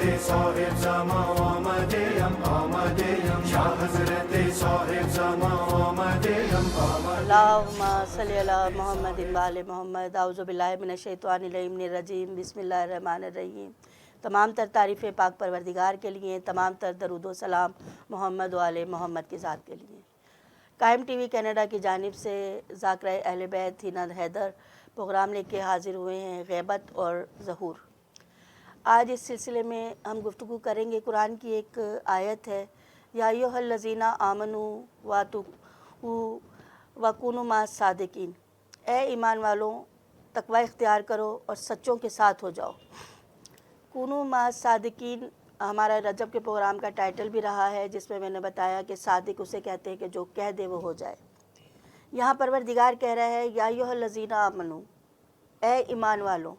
صاحب زمان آمدیم آمدیم شاه حضرت صاحب زمان آمدیم آمدیم اللہم صلی علی محمد و آل محمد اعوذ باللہ من الشیطان الرجیم بسم اللہ الرحمن الرحیم۔ تمام تر تعریفیں پاک پروردگار کے لیے، تمام تر درود و سلام محمد و آل محمد کی ذات کے لیے۔ قائم ٹی وی کینیڈا کی جانب سے ذاکرہ اہل بیت ہینا حیدر پروگرام لے کے حاضر ہوئے ہیں، غیبت اور ظہور۔ آج اس سلسلے میں ہم گفتگو کریں گے، قرآن کی ایک آیت ہے، یا ایھا الذین آمنوا وکونوا مع الصادقین، اے ایمان والوں تقوی اختیار کرو اور سچوں کے ساتھ ہو جاؤ۔ کونوا مع الصادقین ہمارا رجب کے پروگرام کا ٹائٹل بھی رہا ہے، جس میں نے بتایا کہ صادق اسے کہتے ہیں کہ جو کہہ دے وہ ہو جائے۔ یہاں پروردگار کہہ رہا ہے یا ایھا الذین آمنوا، اے ایمان والوں۔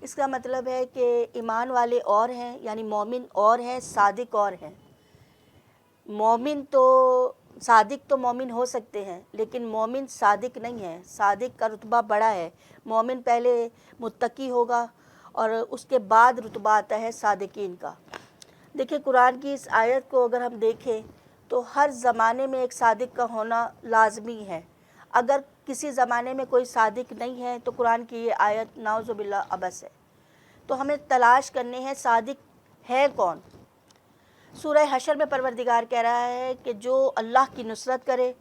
اس کا مطلب ہے کہ ایمان والے اور ہیں، یعنی مومن اور ہیں، صادق اور ہیں۔ مومن تو صادق تو مومن ہو سکتے ہیں، لیکن مومن صادق نہیں ہے۔ صادق کا رتبہ بڑا ہے۔ مومن پہلے متقی ہوگا اور اس کے بعد رتبہ آتا ہے صادقین کا۔ دیکھیں قرآن کی اس آیت کو اگر ہم دیکھیں تو ہر زمانے میں ایک صادق کا ہونا لازمی ہے۔ اگر کسی زمانے میں کوئی صادق نہیں ہے تو قرآن کی یہ آیت نعوذ باللہ عبث ہے۔ تو ہمیں تلاش کرنے ہیں صادق ہے کون۔ سورہ حشر میں پروردگار کہہ رہا ہے کہ جو اللہ کی نصرت کرے،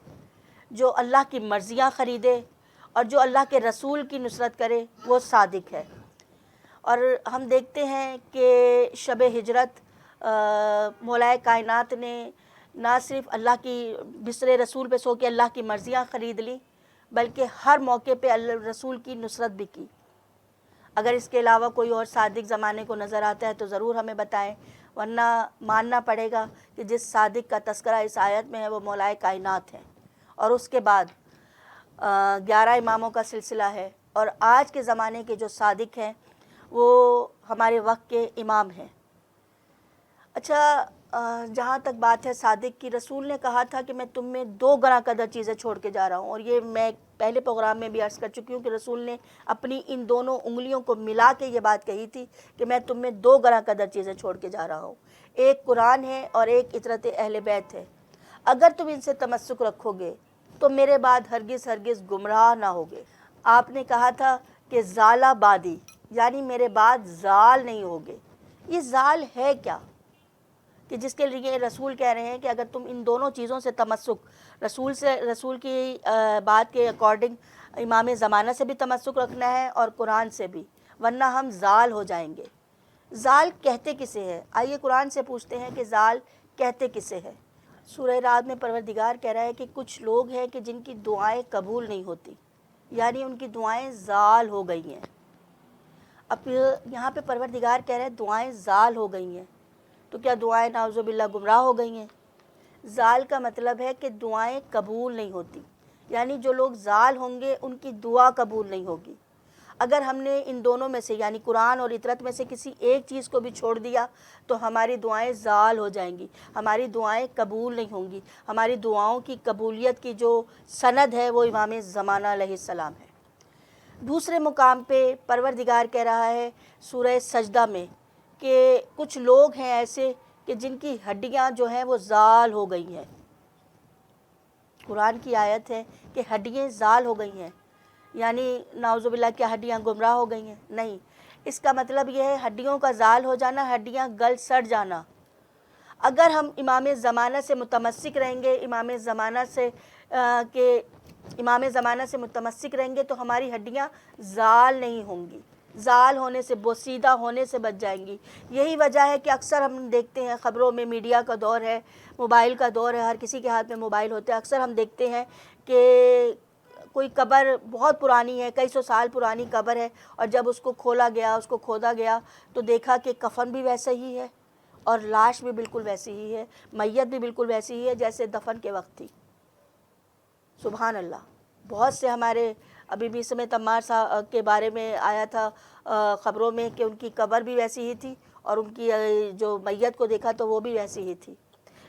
جو اللہ کی مرضیاں خریدے اور جو اللہ کے رسول کی نصرت کرے وہ صادق ہے۔ اور ہم دیکھتے ہیں کہ شب ہجرت مولا کائنات نے نہ صرف اللہ کی بسر رسول پہ سو کے اللہ کی مرضیاں خرید لی، بلکہ ہر موقع پہ اللہ رسول کی نصرت بھی کی۔ اگر اس کے علاوہ کوئی اور صادق زمانے کو نظر آتا ہے تو ضرور ہمیں بتائیں، ورنہ ماننا پڑے گا کہ جس صادق کا تذکرہ اس آیت میں ہے وہ مولا کائنات ہے۔ اور اس کے بعد 11 اماموں کا سلسلہ ہے، اور آج کے زمانے کے جو صادق ہیں وہ ہمارے وقت کے امام ہیں۔ اچھا، جہاں تک بات ہے صادق کی، رسول نے کہا تھا کہ میں تم میں 2 گنا قدر چیزیں چھوڑ کے جا رہا ہوں، اور یہ میں پہلے پروگرام میں بھی عرض کر چکی ہوں کہ رسول نے اپنی ان دونوں انگلیوں کو ملا کے یہ بات کہی تھی کہ میں تم میں 2 گنا قدر چیزیں چھوڑ کے جا رہا ہوں۔ ایک قرآن ہے اور ایک اطرت اہل بیت ہے۔ اگر تم ان سے تمسک رکھو گے تو میرے بعد ہرگز ہرگز گمراہ نہ ہوگے۔ آپ نے کہا تھا کہ زالہ بادی، یعنی میرے بعد زال نہیں ہوگے۔ یہ زال ہے کیا کہ جس کے لیے رسول کہہ رہے ہیں کہ اگر تم ان دونوں چیزوں سے تمسک، رسول کی بات کے اکارڈنگ امام زمانہ سے بھی تمسک رکھنا ہے اور قرآن سے بھی، ورنہ ہم زال ہو جائیں گے۔ زال کہتے کسے ہے؟ آئیے قرآن سے پوچھتے ہیں کہ زال کہتے کسے ہے۔ سورہ رعد میں پروردگار کہہ رہا ہے کہ کچھ لوگ ہیں کہ جن کی دعائیں قبول نہیں ہوتی، یعنی ان کی دعائیں زال ہو گئی ہیں۔ اب یہاں پہ پروردگار کہہ رہے ہیں دعائیں زال ہو گئی ہیں، تو کیا دعائیں نعوذ باللہ گمراہ ہو گئی ہیں؟ زال کا مطلب ہے کہ دعائیں قبول نہیں ہوتی، یعنی جو لوگ زال ہوں گے ان کی دعا قبول نہیں ہوگی۔ اگر ہم نے ان دونوں میں سے یعنی قرآن اور اطرت میں سے کسی ایک چیز کو بھی چھوڑ دیا تو ہماری دعائیں زال ہو جائیں گی، ہماری دعائیں قبول نہیں ہوں گی۔ ہماری دعاؤں کی قبولیت کی جو سند ہے وہ امام زمانہ علیہ السلام ہے۔ دوسرے مقام پہ پروردگار کہہ رہا ہے سورہ سجدہ میں کہ کچھ لوگ ہیں ایسے کہ جن کی ہڈیاں جو ہیں وہ زال ہو گئی ہیں۔ قرآن کی آیت ہے کہ ہڈیاں زال ہو گئی ہیں، یعنی نعوذ باللہ کیا ہڈیاں گمراہ ہو گئی ہیں؟ نہیں، اس کا مطلب یہ ہے ہڈیوں کا زال ہو جانا، ہڈیاں گل سڑ جانا۔ اگر ہم امام زمانہ سے متمسک رہیں گے، امام زمانہ سے متمسک رہیں گے تو ہماری ہڈیاں زال نہیں ہوں گی، زال ہونے سے، بوسیدہ ہونے سے بچ جائیں گی۔ یہی وجہ ہے کہ اکثر ہم دیکھتے ہیں خبروں میں، میڈیا کا دور ہے، موبائل کا دور ہے، ہر کسی کے ہاتھ میں موبائل ہوتے ہیں، اکثر ہم دیکھتے ہیں کہ کوئی قبر بہت پرانی ہے، کئی سو سال پرانی قبر ہے، اور جب اس کو کھولا گیا، اس کو کھودا گیا تو دیکھا کہ کفن بھی ویسا ہی ہے اور لاش بھی بالکل ویسی ہی ہے، میت بھی بالکل ویسی ہی ہے جیسے دفن کے وقت تھی۔ سبحان اللہ۔ بہت سے ہمارے ابھی بھی سمیت عمار صاحب کے بارے میں آیا تھا خبروں میں کہ ان کی قبر بھی ویسی ہی تھی اور ان کی جو میت کو دیکھا تو وہ بھی ویسی ہی تھی۔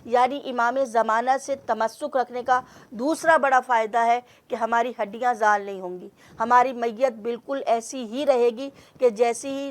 یعنی امام زمانہ سے تمسک رکھنے کا دوسرا بڑا فائدہ ہے کہ ہماری ہڈیاں زال نہیں ہوں گی، ہماری میت بالکل ایسی ہی رہے گی کہ جیسی ہی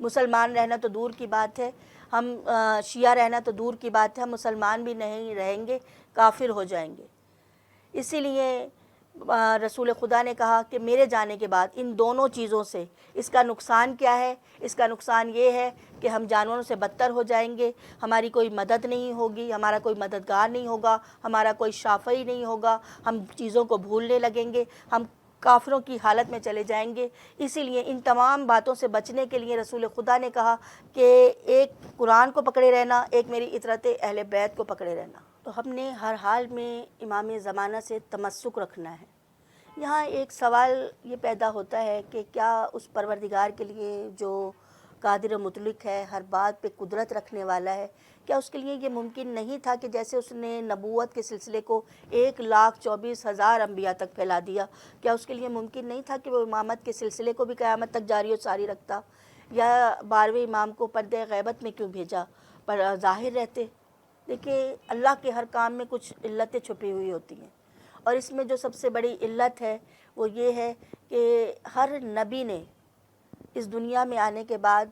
مسلمان رہنا تو دور کی بات ہے, ہم شیعہ رہنا تو دور کی بات ہے, ہم مسلمان بھی نہیں رہیں گے, کافر ہو جائیں گے. اسی لیے رسول خدا نے کہا کہ میرے جانے کے بعد ان دونوں چیزوں سے اس کا نقصان کیا ہے؟ اس کا نقصان یہ ہے کہ ہم جانوروں سے بدتر ہو جائیں گے, ہماری کوئی مدد نہیں ہوگی, ہمارا کوئی مددگار نہیں ہوگا, ہمارا کوئی شافعی نہیں ہوگا, ہم چیزوں کو بھولنے لگیں گے, ہم کافروں کی حالت میں چلے جائیں گے. اسی لیے ان تمام باتوں سے بچنے کے لیے رسول خدا نے کہا کہ ایک قرآن کو پکڑے رہنا, ایک میری اطرت اہل بیت کو پکڑے رہنا. تو ہم نے ہر حال میں امام زمانہ سے تمسک رکھنا ہے. یہاں ایک سوال یہ پیدا ہوتا ہے کہ کیا اس پروردگار کے لیے جو قادر و مطلق ہے, ہر بات پہ قدرت رکھنے والا ہے, کیا اس کے لیے یہ ممکن نہیں تھا کہ جیسے اس نے نبوت کے سلسلے کو 1,24,000 انبیاء تک پھیلا دیا, کیا اس کے لیے ممکن نہیں تھا کہ وہ امامت کے سلسلے کو بھی قیامت تک جاری و ساری رکھتا؟ یا 12ویں امام کو پردہ غیبت میں کیوں بھیجا, پر ظاہر رہتے؟ دیکھیے, اللہ کے ہر کام میں کچھ علتیں چھپی ہوئی ہوتی ہیں, اور اس میں جو سب سے بڑی علت ہے وہ یہ ہے کہ ہر نبی نے اس دنیا میں آنے کے بعد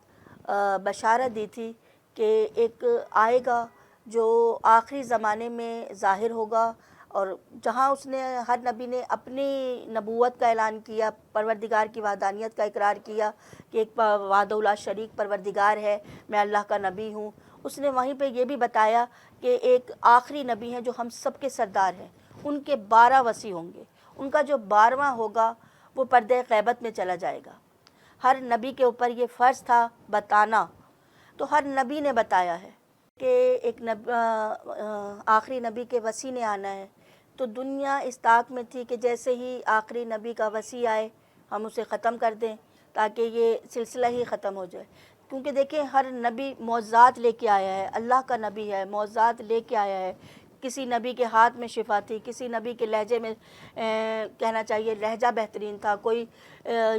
بشارت دی تھی کہ ایک آئے گا جو آخری زمانے میں ظاہر ہوگا. اور جہاں اس نے ہر نبی نے اپنی نبوت کا اعلان کیا, پروردگار کی وحدانیت کا اقرار کیا کہ ایک وحدہ لا شریک پروردگار ہے, میں اللہ کا نبی ہوں, اس نے وہیں پہ یہ بھی بتایا کہ ایک آخری نبی ہے جو ہم سب کے سردار ہیں, ان کے 12 وصی ہوں گے, ان کا جو 12واں ہوگا وہ پردہ غیبت میں چلا جائے گا. ہر نبی کے اوپر یہ فرض تھا بتانا, تو ہر نبی نے بتایا ہے کہ ایک آخری نبی کے وصی نے آنا ہے. تو دنیا اس طاق میں تھی کہ جیسے ہی آخری نبی کا وصی آئے ہم اسے ختم کر دیں تاکہ یہ سلسلہ ہی ختم ہو جائے. کیونکہ دیکھیں, ہر نبی معجزات لے کے آیا ہے, اللہ کا نبی ہے, معجزات لے کے آیا ہے. کسی نبی کے ہاتھ میں شفا تھی, کسی نبی کے لہجے میں کہنا چاہیے لہجہ بہترین تھا, کوئی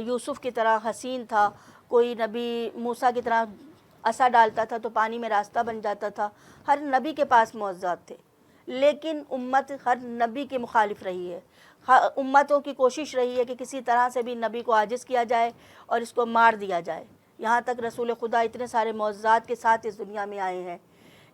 یوسف کی طرح حسین تھا, کوئی نبی موسیٰ کی طرح عصا ڈالتا تھا تو پانی میں راستہ بن جاتا تھا. ہر نبی کے پاس معجزات تھے, لیکن امت ہر نبی کے مخالف رہی ہے. امتوں کی کوشش رہی ہے کہ کسی طرح سے بھی نبی کو عاجز کیا جائے اور اس کو مار دیا جائے. یہاں تک رسول خدا اتنے سارے معجزات کے ساتھ اس دنیا میں آئے ہیں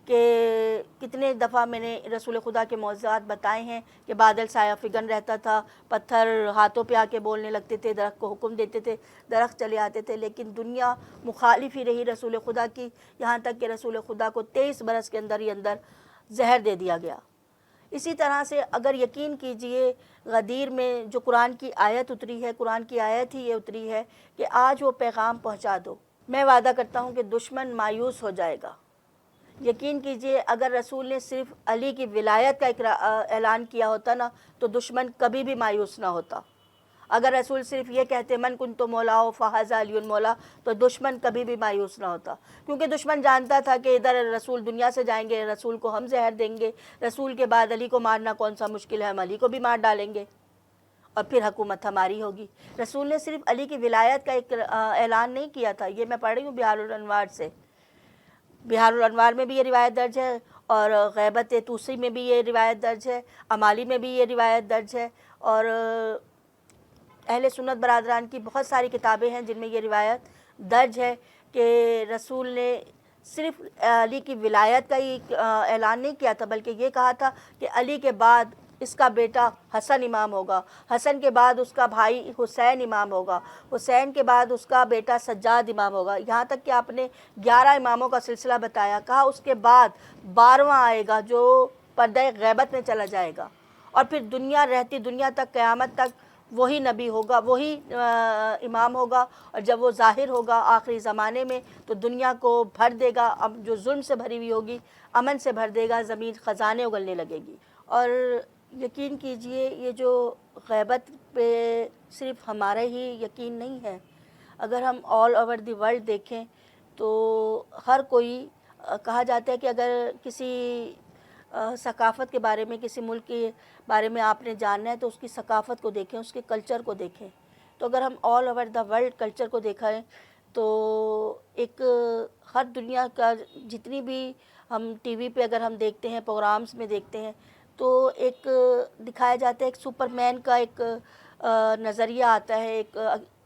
کہ کتنے دفعہ میں نے رسول خدا کے معجزات بتائے ہیں کہ بادل سایہ فگن رہتا تھا, پتھر ہاتھوں پہ آ کے بولنے لگتے تھے, درخت کو حکم دیتے تھے, درخت چلے آتے تھے, لیکن دنیا مخالف ہی رہی رسول خدا کی, یہاں تک کہ رسول خدا کو 23 برس کے اندر ہی اندر زہر دے دیا گیا. اسی طرح سے اگر یقین کیجئے غدیر میں جو قرآن کی آیت اتری ہے, قرآن کی آیت ہی یہ اتری ہے کہ آج وہ پیغام پہنچا دو, میں وعدہ کرتا ہوں کہ دشمن مایوس ہو جائے گا. یقین کیجئے اگر رسول نے صرف علی کی ولایت کا اعلان کیا ہوتا نا تو دشمن کبھی بھی مایوس نہ ہوتا. اگر رسول صرف یہ کہتے من کنت مولاہ فہذا علی مولا تو دشمن کبھی بھی مایوس نہ ہوتا, کیونکہ دشمن جانتا تھا کہ ادھر رسول دنیا سے جائیں گے, رسول کو ہم زہر دیں گے, رسول کے بعد علی کو مارنا کون سا مشکل ہے, ہم علی کو بھی مار ڈالیں گے اور پھر حکومت ہماری ہوگی. رسول نے صرف علی کی ولایت کا ایک اعلان نہیں کیا تھا, یہ میں پڑھ رہی ہوں بہار الانوار سے, بہار الانوار میں بھی یہ روایت درج ہے, اور غیبت توسی میں بھی یہ روایت درج ہے, امالی میں بھی یہ روایت درج ہے, اور اہل سنت برادران کی بہت ساری کتابیں ہیں جن میں یہ روایت درج ہے کہ رسول نے صرف علی کی ولایت کا ہی اعلان نہیں کیا تھا, بلکہ یہ کہا تھا کہ علی کے بعد اس کا بیٹا حسن امام ہوگا, حسن کے بعد اس کا بھائی حسین امام ہوگا, حسین کے بعد اس کا بیٹا سجاد امام ہوگا, یہاں تک کہ آپ نے 11 اماموں کا سلسلہ بتایا. کہا اس کے بعد 12واں آئے گا جو پردہ غیبت میں چلا جائے گا, اور پھر دنیا رہتی دنیا تک قیامت تک وہی نبی ہوگا, وہی امام ہوگا, اور جب وہ ظاہر ہوگا آخری زمانے میں تو دنیا کو بھر دے گا, اب جو ظلم سے بھری ہوئی ہوگی امن سے بھر دے گا, زمین خزانے اگلنے لگے گی. اور یقین کیجئے یہ جو غیبت پہ صرف ہمارا ہی یقین نہیں ہے, اگر ہم آل اوور دی ورلڈ دیکھیں تو ہر کوئی, کہا جاتا ہے کہ اگر کسی ثقافت کے بارے میں, کسی ملک کے بارے میں آپ نے جاننا ہے تو اس کی ثقافت کو دیکھیں, اس کے کلچر کو دیکھیں. تو اگر ہم all over the world culture کو دیکھیں تو ایک ہر دنیا کا جتنی بھی ہم ٹی وی پہ اگر ہم دیکھتے ہیں, پروگرامز میں دیکھتے ہیں, تو ایک دکھایا جاتا ہے ایک سپر مین کا ایک نظریہ آتا ہے, ایک